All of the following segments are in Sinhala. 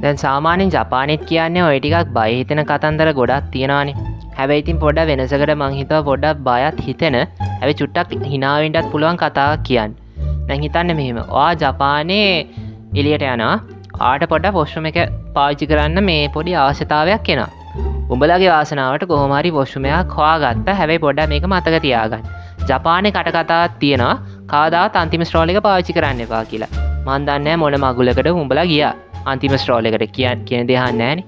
දැන් සාමාන්‍යයෙන් ජපානෙත් කියන්නේ ඔය ටිකක් බය හිතෙන කතන්දර ගොඩක් තියෙනවානේ. හැබැයි ඉතින් පොඩ්ඩක් වෙනසකට මං හිතුවා පොඩ්ඩක් බයත් හිතෙන හැබැයි චුට්ටක් hina වෙන්නත් පුළුවන් කතාවක් කියන්න. දැන් හිතන්න මෙහෙම. ඔයා ජපානේ එළියට යනවා. ආට පොඩ්ඩක් වොෂ්රූම් එක පාවිච්චි කරන්න මේ පොඩි අවශ්‍යතාවයක් එනවා. උඹලගේ වාසනාවට කොහොම හරි වොෂ්රූම් එකක් හොයාගත්තා. හැබැයි පොඩ්ඩක් මේක මතක තියාගන්න. ජපානේ කටකතාවක් තියෙනවා. කවදාවත් අන්තිම ස්ට්‍රෝල් එක පාවිච්චි කරන්න එපා කියලා. මන් දන්නේ මොන මගුලකට උඹලා ගියා. අන්තිම ස්ට්‍රෝල් එකට කියන දේ අහන්නේ නැහනේ.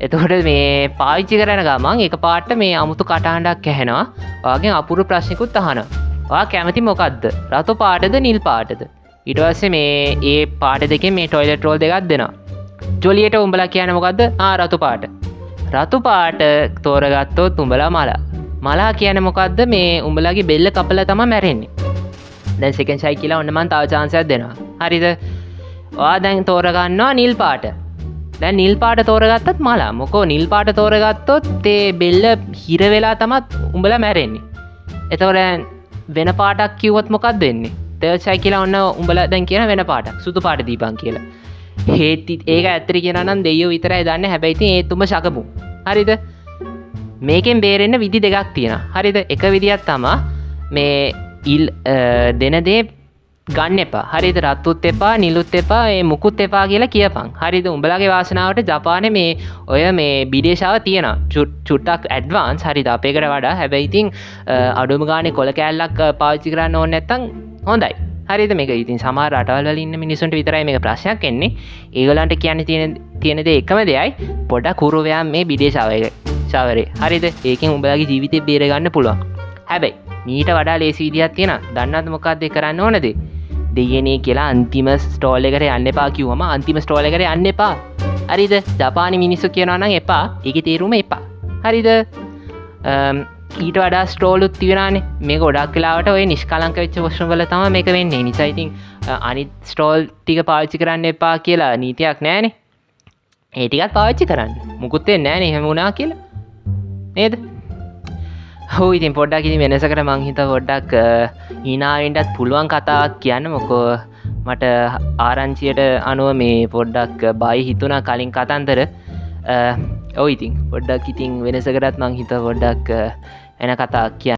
එතකොට මේ පාවිච්චි කරන ගමන් එක පාට මේ අමුතු කටහඬක් ඇහෙනවා. ඔයාගෙන් අපූර්ව ප්‍රශ්නිකුත් අහනවා. ඔයා කැමති මොකද්ද? රතු පාටද නිල් පාටද? ඊට පස්සේ මේ ඒ පාට දෙකෙන් මේ টয়ලට් රෝල් දෙකක් දෙනවා. ජොලියට උඹලා කියන්නේ මොකද්ද? රතු පාට. රතු පාට තෝරගත්තොත් උඹලා මලා. මලා කියන්නේ මොකද්ද? මේ උඹලාගේ බෙල්ල කපලා තමයි මැරෙන්නේ. දැන් සෙකන්ඩ් ෂයි කියලා ඔන්න මම තව chance එකක් දෙනවා. හරිද? ඔයා දැන් තෝරගන්නවා නිල් පාට. දැන් නිල් පාට තෝරගත්තත් මලා. මොකෝ නිල් පාට තෝරගත්තොත් ඒ බෙල්ල හිර වෙලා තමයි උඹලා මැරෙන්නේ. එතකොට වෙන පාටක් කිව්වොත් මොකක්ද වෙන්නේ? තර්ඩ් ෂයි කියලා ඔන්න උඹලා දැන් කියන වෙන පාටක්. සුදු පාට දීපන් කියලා. ඒක ඇත්තට කියනවා නම් දෙයියෝ විතරයි දන්නේ. හැබැයි ඉතින් ඒත් උඹ ශකපු. හරිද? මේකෙන් බේරෙන්න විදි දෙකක් තියෙනවා. හරිද? එක විදියක් තමයි මේ දෙන දේ ගන්න එපා. හරිද? රතුත් එපා, නිලුත් එපා, ඒ මුකුත් එපා කියලා කියපන්. හරිද? උඹලගේ වාසනාවට ජපානේ මේ ඔය මේ බිඩේෂාව තියෙනවා. චුට්ටක් ඇඩ්වාන්ස්. හරිද? අපේකට වඩා. හැබැයි ඉතින් අඩුම ගානේ කොල කෑල්ලක් පාවිච්චි කරන්න ඕනේ නැත්නම් හොඳයි. හරිද? මේක ඉතින් සමහර රටවල් වල ඉන්න මිනිස්සුන්ට විතරයි මේක ප්‍රශ්නයක් එන්නේ. ඒගොල්ලන්ට කියන්න තියෙන දේ එකම දෙයයි පොඩක් හුරු වෙයන් මේ බිඩේෂාවරේ. හරිද? ඒකෙන් උඹලගේ ජීවිතේ බේර ගන්න පුළුවන්. හැබැයි මීට වඩා ලේසි විදියක් තියෙනවා. දන්නවද මොකක්ද කරන්න ඕනද? දෙයනේ කියලා අන්තිම ස්ටෝල් එකට යන්න එපා කිව්වම අන්තිම ස්ටෝල් එකට යන්න එපා. හරිද? ජපානි මිනිස්සු කියනවා නම් එපා. ඒකේ තේරුම එපා. හරිද? ඊට වඩා ස්ටෝලුත් තියෙනවානේ. මේක ගොඩක් වෙලාවට ඔය නිෂ්කලංක වෙච්ච වොෂ්රූම් වල තමයි මේක වෙන්නේ. නිසා ඉතින් අනිත් ස්ටෝල් ටික පාවිච්චි කරන්න එපා කියලා නීතියක් නැහැනේ. ඒ ටිකත් පාවිච්චි කරන්න. මුකුත් වෙන්නේ නැහැනේ එහෙම වුණා කියලා. නේද? හෝ ඉතින් පොඩ්ඩක් ඉතින් වෙනසකට මං හිතුවා පොඩ්ඩක් hina වෙන්නත් පුළුවන් කතාවක් කියන්න. මොකෝ මට ආරංචියට අනුව මේ පොඩ්ඩක් බය හිතුණා කලින් කතන්දර. ඔව් ඉතින් පොඩ්ඩක් ඉතින් වෙනසකටත් මං හිතුවා පොඩ්ඩක් එන කතාවක් කියන්න.